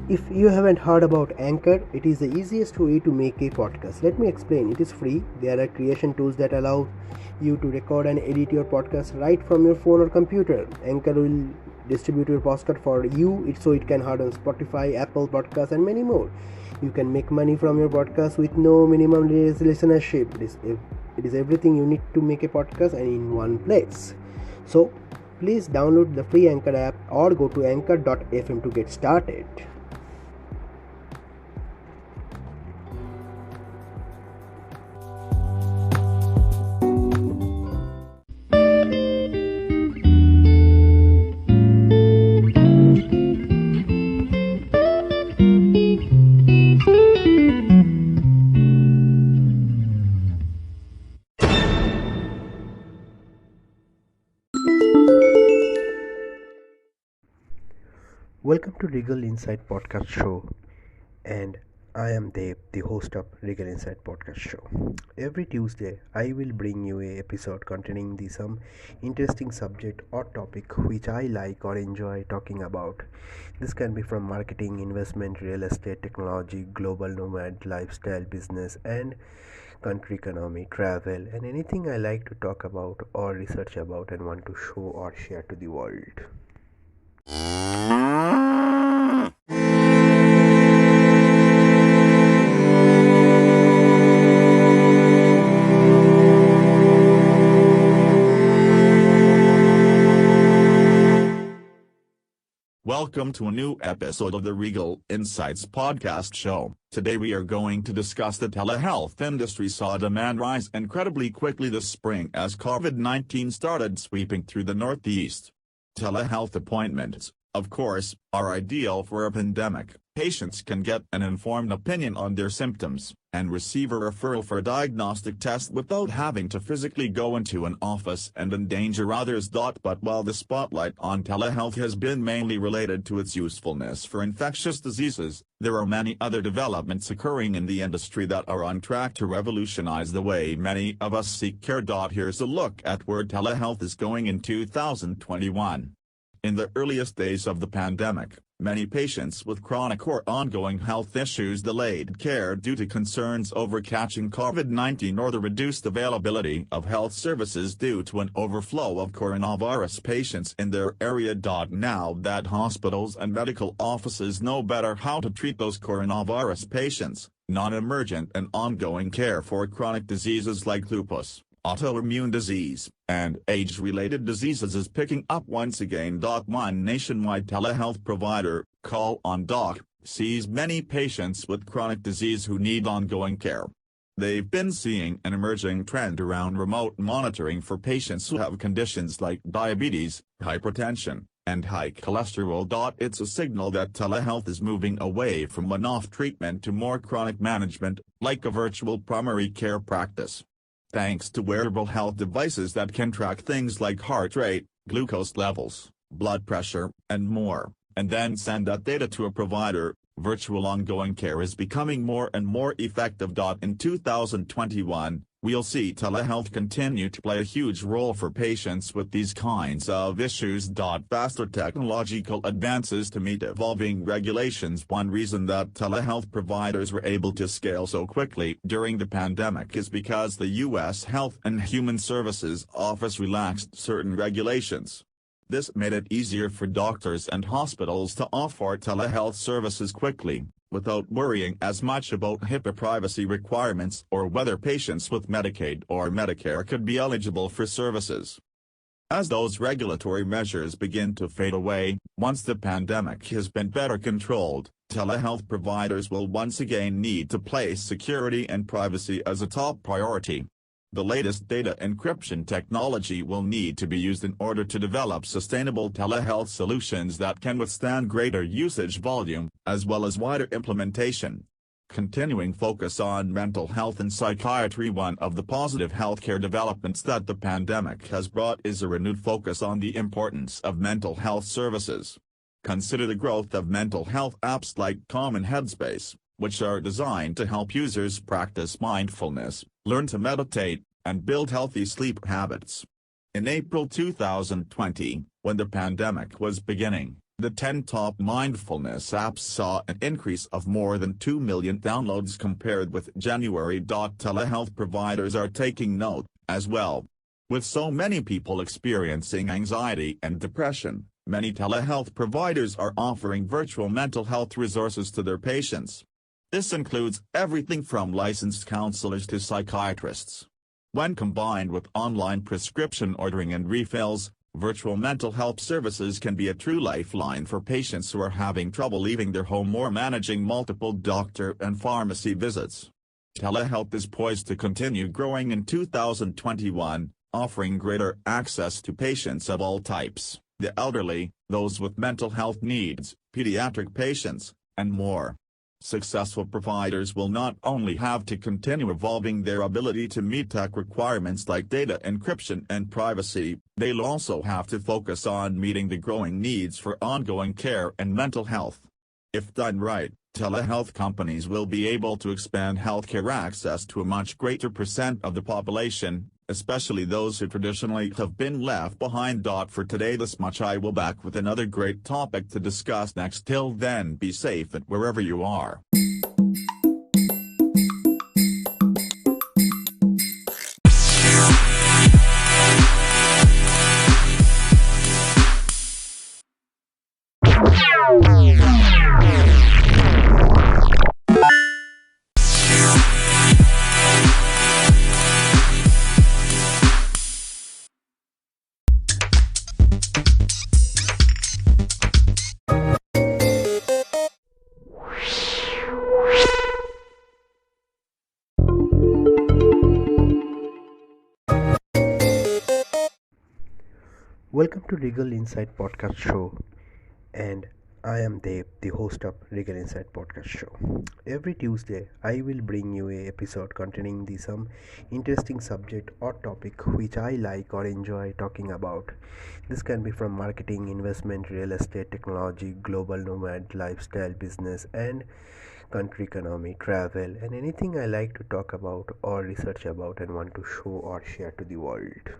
If you haven't heard about Anchor, it is the easiest way to make a podcast. Let me explain. It is free. There are creation tools that allow you to record and edit your podcast right from your phone or computer. Anchor will distribute your podcast for you so it can heard on Spotify, Apple Podcasts, and many more. You can make money from your podcast with no minimum listenership. It is everything you need to make a podcast and in one place. So please download the free Anchor app or go to anchor.fm to get started. Welcome to Rigel Insights Podcast Show, and I am Deb, the host of Rigel Insights Podcast Show. Every Tuesday, I will bring you a episode containing some interesting subject or topic which I like or enjoy talking about. This can be from marketing, investment, real estate, technology, global nomad, lifestyle, business, and country economy, travel, and anything I like to talk about or research about and want to show or share to the world. Welcome to a new episode of the Rigel Insights Podcast Show. Today we are going to discuss the telehealth industry saw demand rise incredibly quickly this spring as COVID-19 started sweeping through the Northeast. Telehealth appointments, of course, are ideal for a pandemic. Patients can get an informed opinion on their symptoms and receive a referral for a diagnostic test without having to physically go into an office and endanger others. But while the spotlight on telehealth has been mainly related to its usefulness for infectious diseases, there are many other developments occurring in the industry that are on track to revolutionize the way many of us seek care. Here's a look at where telehealth is going in 2021. In the earliest days of the pandemic, many patients with chronic or ongoing health issues delayed care due to concerns over catching COVID-19 or the reduced availability of health services due to an overflow of coronavirus patients in their area. Now that hospitals and medical offices know better how to treat those coronavirus patients, non-emergent and ongoing care for chronic diseases like lupus, autoimmune disease, and age-related diseases is picking up once again. One nationwide telehealth provider, Call on Doc, sees many patients with chronic disease who need ongoing care. They've been seeing an emerging trend around remote monitoring for patients who have conditions like diabetes, hypertension, and high cholesterol. It's a signal that telehealth is moving away from one-off treatment to more chronic management, like a virtual primary care practice. Thanks to wearable health devices that can track things like heart rate, glucose levels, blood pressure, and more, and then send that data to a provider, virtual ongoing care is becoming more and more effective. In 2021, we'll see telehealth continue to play a huge role for patients with these kinds of issues. Faster technological advances to meet evolving regulations. One reason that telehealth providers were able to scale so quickly during the pandemic is because the U.S. Health and Human Services Office relaxed certain regulations. This made it easier for doctors and hospitals to offer telehealth services quickly, without worrying as much about HIPAA privacy requirements or whether patients with Medicaid or Medicare could be eligible for services. As those regulatory measures begin to fade away, once the pandemic has been better controlled, telehealth providers will once again need to place security and privacy as a top priority. The latest data encryption technology will need to be used in order to develop sustainable telehealth solutions that can withstand greater usage volume, as well as wider implementation. Continuing focus on mental health and psychiatry. One of the positive healthcare developments that the pandemic has brought is a renewed focus on the importance of mental health services. Consider the growth of mental health apps like Calm and Headspace, which are designed to help users practice mindfulness, learn to meditate, and build healthy sleep habits. In April 2020, when the pandemic was beginning, The 10 top mindfulness apps saw an increase of more than 2 million downloads compared with January. Telehealth providers are taking note, as well. With so many people experiencing anxiety and depression, many telehealth providers are offering virtual mental health resources to their patients. This includes everything from licensed counselors to psychiatrists. When combined with online prescription ordering and refills, virtual mental health services can be a true lifeline for patients who are having trouble leaving their home or managing multiple doctor and pharmacy visits. Telehealth is poised to continue growing in 2021, offering greater access to patients of all types, the elderly, those with mental health needs, pediatric patients, and more. Successful providers will not only have to continue evolving their ability to meet tech requirements like data encryption and privacy, they'll also have to focus on meeting the growing needs for ongoing care and mental health. If done right, telehealth companies will be able to expand healthcare access to a much greater percent of the population, especially those who traditionally have been left behind. For today this much. I will back with another great topic to discuss next. Till then, be safe at wherever you are. Welcome to Rigel Insights Podcast Show, and I am Deb, the host of Rigel Insights Podcast Show. Every Tuesday, I will bring you a episode containing some interesting subject or topic which I like or enjoy talking about. This can be from marketing, investment, real estate, technology, global nomad, lifestyle, business, and country economy, travel, and anything I like to talk about or research about and want to show or share to the world.